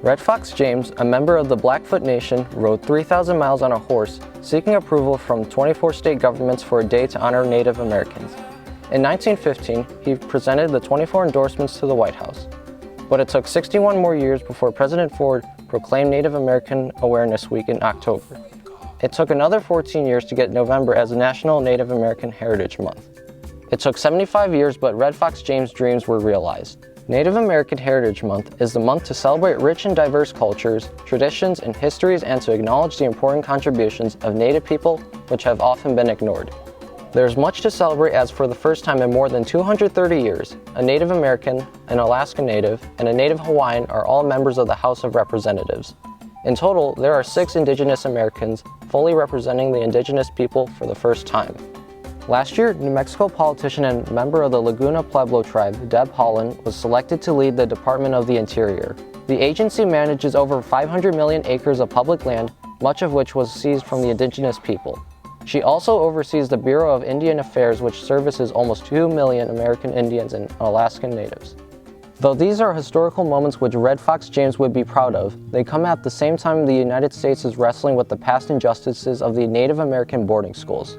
Red Fox James, a member of the Blackfoot Nation, rode 3,000 miles on a horse, seeking approval from 24 state governments for a day to honor Native Americans. In 1915, he presented the 24 endorsements to the White House. But it took 61 more years before President Ford proclaimed Native American Awareness Week in October. It took another 14 years to get November as a National Native American Heritage Month. It took 75 years, but Red Fox James' dreams were realized. Native American Heritage Month is the month to celebrate rich and diverse cultures, traditions, and histories, and to acknowledge the important contributions of Native people, which have often been ignored. There is much to celebrate, as for the first time in more than 230 years, a Native American, an Alaska Native, and a Native Hawaiian are all members of the House of Representatives. In total, there are 6 Indigenous Americans fully representing the Indigenous people for the first time. Last year, New Mexico politician and member of the Laguna Pueblo tribe, Deb Haaland, was selected to lead the Department of the Interior. The agency manages over 500 million acres of public land, much of which was seized from the Indigenous people. She also oversees the Bureau of Indian Affairs, which services almost 2 million American Indians and Alaskan Natives. Though these are historical moments which Red Fox James would be proud of, they come at the same time the United States is wrestling with the past injustices of the Native American boarding schools.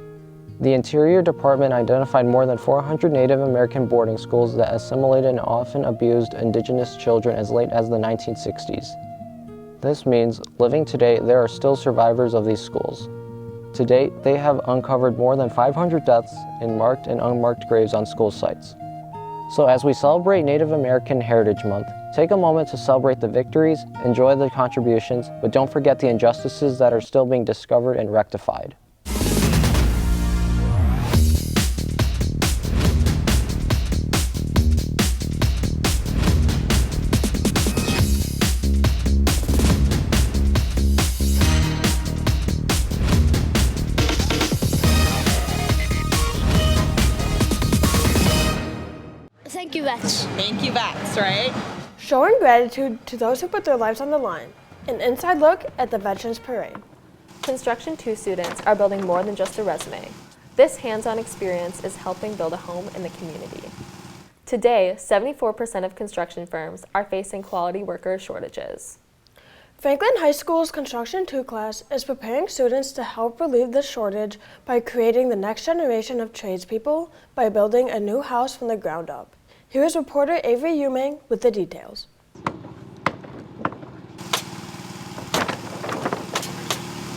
The Interior Department identified more than 400 Native American boarding schools that assimilated and often abused Indigenous children as late as the 1960s. This means, living today, there are still survivors of these schools. To date, they have uncovered more than 500 deaths in marked and unmarked graves on school sites. So as we celebrate Native American Heritage Month, take a moment to celebrate the victories, enjoy the contributions, but don't forget the injustices that are still being discovered and rectified. Thank you, Vets. Thank you, Vets, right? Showing gratitude to those who put their lives on the line. An inside look at the Veterans Parade. Construction 2 students are building more than just a resume. This hands-on experience is helping build a home in the community. Today, 74% of construction firms are facing quality worker shortages. Franklin High School's Construction 2 class is preparing students to help relieve the shortage by creating the next generation of tradespeople by building a new house from the ground up. Here is reporter Avery Umang with the details.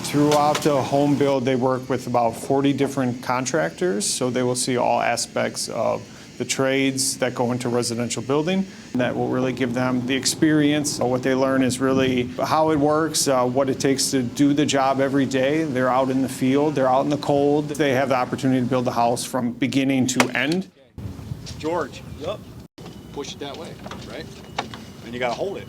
Throughout the home build, they work with about 40 different contractors, so they will see all aspects of the trades that go into residential building. That will really give them the experience. What they learn is really how it works, what it takes to do the job every day. They're out in the field, they're out in the cold. They have the opportunity to build a house from beginning to end. George, yep. Push it that way, right? And you gotta hold it.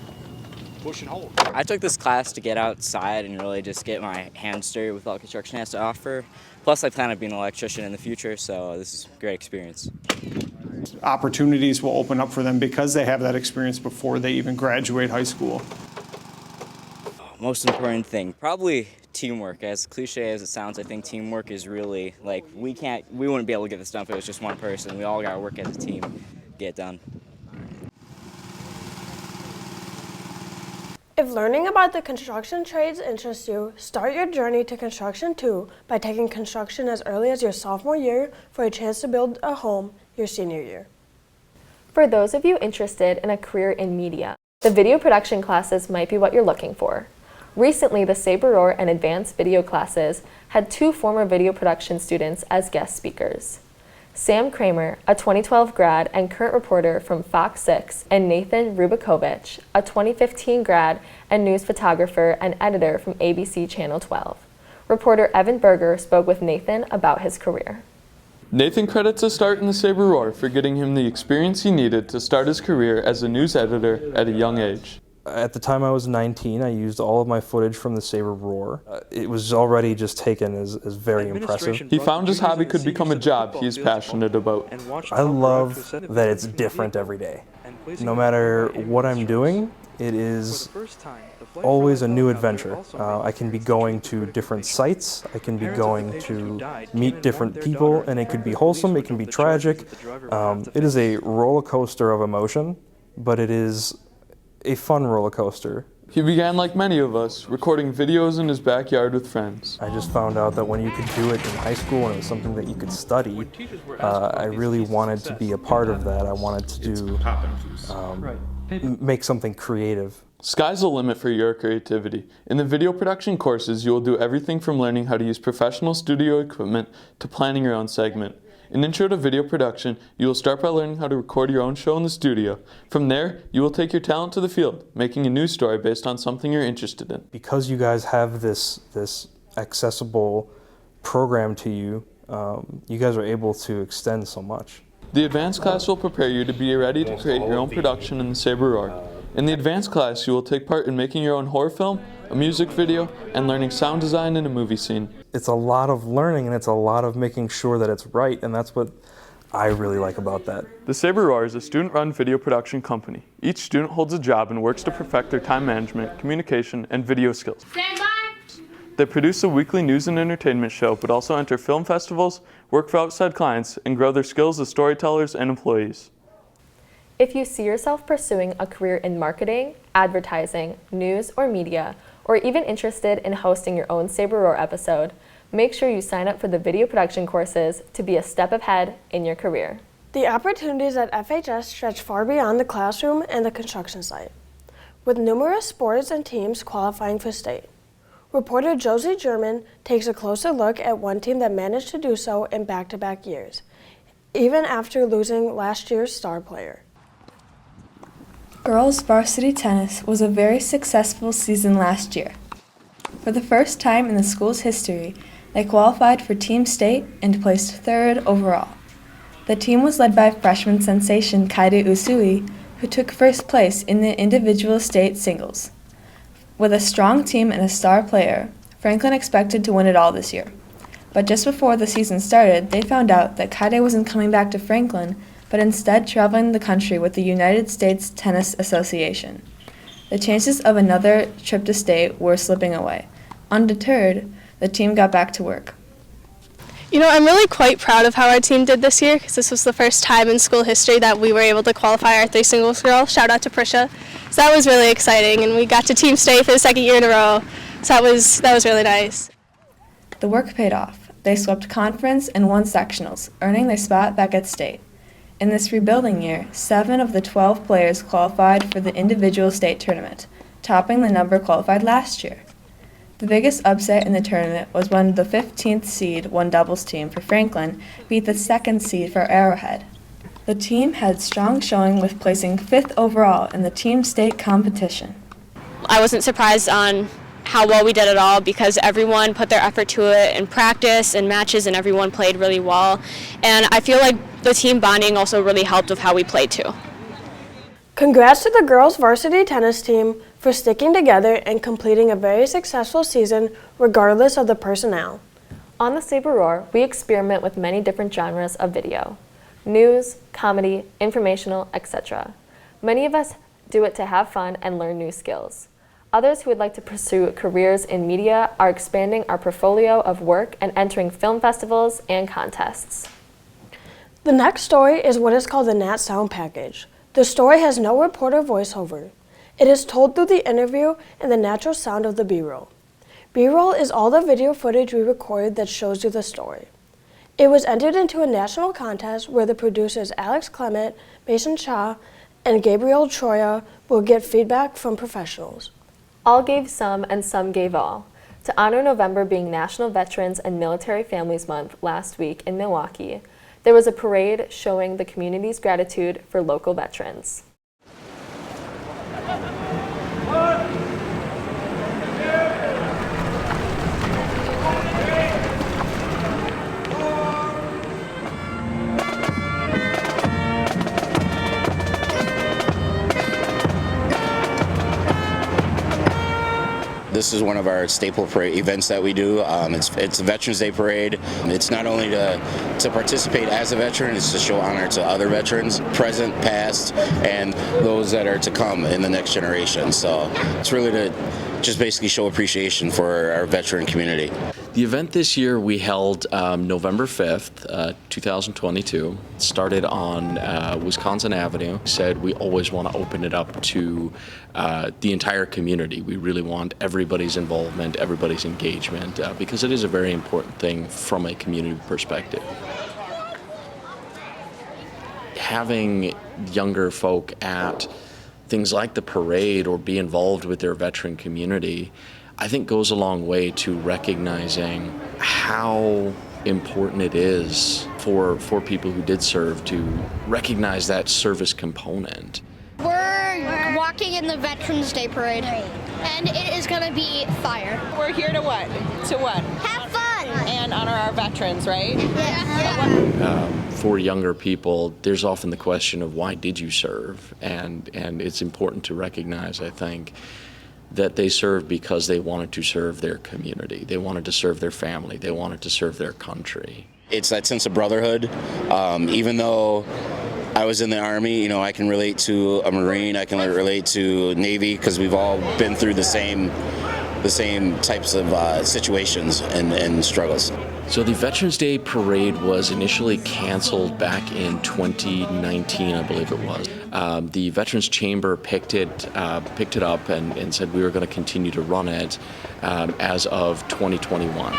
Push and hold. I took this class to get outside and really just get my hands dirty with all construction has to offer. Plus, I plan on being an electrician in the future, so this is a great experience. Opportunities will open up for them because they have that experience before they even graduate high school. Most important thing, probably teamwork. As cliche as it sounds, I think teamwork is really, like, we wouldn't be able to get this done if it was just one person. We all gotta work as a team to get it done. If learning about the construction trades interests you, start your journey to Construction 2 by taking construction as early as your sophomore year for a chance to build a home your senior year. For those of you interested in a career in media, the video production classes might be what you're looking for. Recently, the Saber Roar and advanced video classes had 2 former video production students as guest speakers. Sam Kramer, a 2012 grad and current reporter from Fox 6, and Nathan Rubikovich, a 2015 grad and news photographer and editor from ABC Channel 12. Reporter Evan Berger spoke with Nathan about his career. Nathan credits a start in the Saber Roar for getting him the experience he needed to start his career as a news editor at a young age. At the time I was 19, I used all of my footage from the Saber Roar. It was already just taken as very impressive. He found his hobby could become a job he is passionate about. I love that it's different every day. No matter what I'm doing, it is always a new adventure. I can be going to different sites, I can be going to meet different people, and it could be wholesome, it can be tragic. It is a roller coaster of emotion, but it is a fun roller coaster He began like many of us, recording videos in his backyard with friends. I just found out that when you could do it in high school and it was something that you could study, I really wanted to be a part of that. I wanted to make something creative. Sky's the limit for your creativity. In the video production courses, you will do everything from learning how to use professional studio equipment to planning your own segment. In Intro to Video Production, you will start by learning how to record your own show in the studio. From there, you will take your talent to the field, making a news story based on something you're interested in. Because you guys have this accessible program to you, you guys are able to extend so much. The advanced class will prepare you to be ready to create your own production in the Saber Roar. In the advanced class, you will take part in making your own horror film, a music video, and learning sound design in a movie scene. It's a lot of learning and it's a lot of making sure that it's right, and that's what I really like about that. The Saber Roar is a student-run video production company. Each student holds a job and works to perfect their time management, communication, and video skills. They produce a weekly news and entertainment show, but also enter film festivals, work for outside clients, and grow their skills as storytellers and employees. If you see yourself pursuing a career in marketing, advertising, news, or media, or even interested in hosting your own Saber Roar episode, make sure you sign up for the video production courses to be a step ahead in your career. The opportunities at FHS stretch far beyond the classroom and the construction site, with numerous sports and teams qualifying for state. Reporter Josie German takes a closer look at one team that managed to do so in back-to-back years, even after losing last year's star player. Girls varsity tennis was a very successful season last year. For the first time in the school's history, they qualified for Team State and placed third overall. The team was led by freshman sensation Kaide Usui, who took first place in the individual state singles. With a strong team and a star player, Franklin expected to win it all this year. But just before the season started, they found out that Kaide wasn't coming back to Franklin, but instead traveling the country with the United States Tennis Association. The chances of another trip to state were slipping away. Undeterred, the team got back to work. You know, I'm really quite proud of how our team did this year, because this was the first time in school history that we were able to qualify our 3 singles girls. Shout out to Prisha. So that was really exciting, and we got to Team State for the second year in a row. So that was really nice. The work paid off. They swept conference and won sectionals, earning their spot back at state. In this rebuilding year, 7 of the 12 players qualified for the individual state tournament, topping the number qualified last year. The biggest upset in the tournament was when the 15th seed one doubles team for Franklin beat the 2nd seed for Arrowhead. The team had strong showing with placing 5th overall in the team state competition. I wasn't surprised on how well we did it all because everyone put their effort to it in practice and matches, and everyone played really well. And I feel like the team bonding also really helped with how we played too. Congrats to the girls varsity tennis team for sticking together and completing a very successful season regardless of the personnel. On the Saber Roar, we experiment with many different genres of video: news, comedy, informational, etc. Many of us do it to have fun and learn new skills. Others who would like to pursue careers in media are expanding our portfolio of work and entering film festivals and contests. The next story is what is called the Nat Sound Package. The story has no reporter voiceover. It is told through the interview and the natural sound of the B-roll. B-roll is all the video footage we record that shows you the story. It was entered into a national contest where the producers Alex Clement, Mason Cha, and Gabriel Troya will get feedback from professionals. All gave some and some gave all. To honor November being National Veterans and Military Families Month last week in Milwaukee, there was a parade showing the community's gratitude for local veterans. This is one of our staple parade events that we do. It's a Veterans Day parade. It's not only to participate as a veteran, it's to show honor to other veterans, present, past, and those that are to come in the next generation. So it's really to just basically show appreciation for our veteran community. The event this year we held November 5th, 2022. Started on Wisconsin Avenue. Said we always want to open it up to the entire community. We really want everybody's involvement, everybody's engagement, because it is a very important thing from a community perspective. Having younger folk at things like the parade or be involved with their veteran community, I think goes a long way to recognizing how important it is for people who did serve to recognize that service component. We're walking in the Veterans Day Parade, and it is going to be fire. We're here to what? To what? Have fun! And honor our veterans, right? Yeah. For younger people, there's often the question of why did you serve? And it's important to recognize, I think, that they served because they wanted to serve their community. They wanted to serve their family. They wanted to serve their country. It's that sense of brotherhood. Even though I was in the Army, I can relate to a Marine, I can relate to Navy, because we've all been through the same types of situations and struggles. So the Veterans Day Parade was initially canceled back in 2019, I believe it was. The Veterans Chamber picked it up and said we were going to continue to run it as of 2021.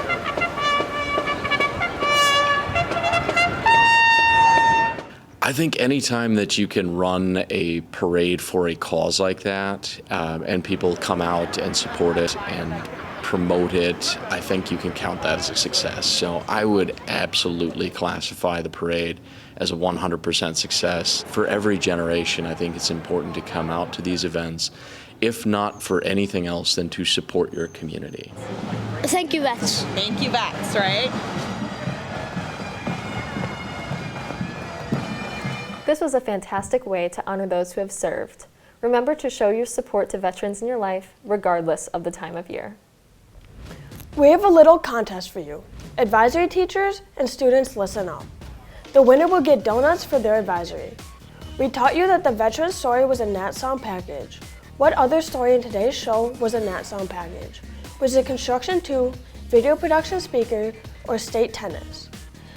I think anytime that you can run a parade for a cause like that, and people come out and support it and promote it, I think you can count that as a success. So I would absolutely classify the parade as a 100% success. For every generation, I think it's important to come out to these events, if not for anything else than to support your community. Thank you, Vets. Thank you, Vets, right? This was a fantastic way to honor those who have served. Remember to show your support to veterans in your life, regardless of the time of year. We have a little contest for you. Advisory teachers and students, listen up. The winner will get donuts for their advisory. We taught you that the veteran's story was a Nat Sound package. What other story in today's show was a Nat Sound package? Was it construction 2, video production speaker, or state tennis?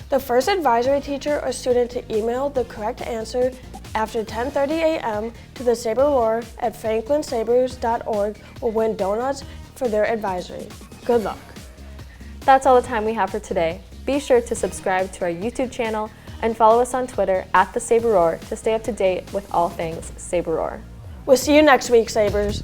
The first advisory teacher or student to email the correct answer after 10:30 a.m. to the Saber Roar at franklinsabers.org will win donuts for their advisory. Good luck. That's all the time we have for today. Be sure to subscribe to our YouTube channel and follow us on Twitter @the Saber Roar to stay up to date with all things Saber Roar. We'll see you next week, Sabers.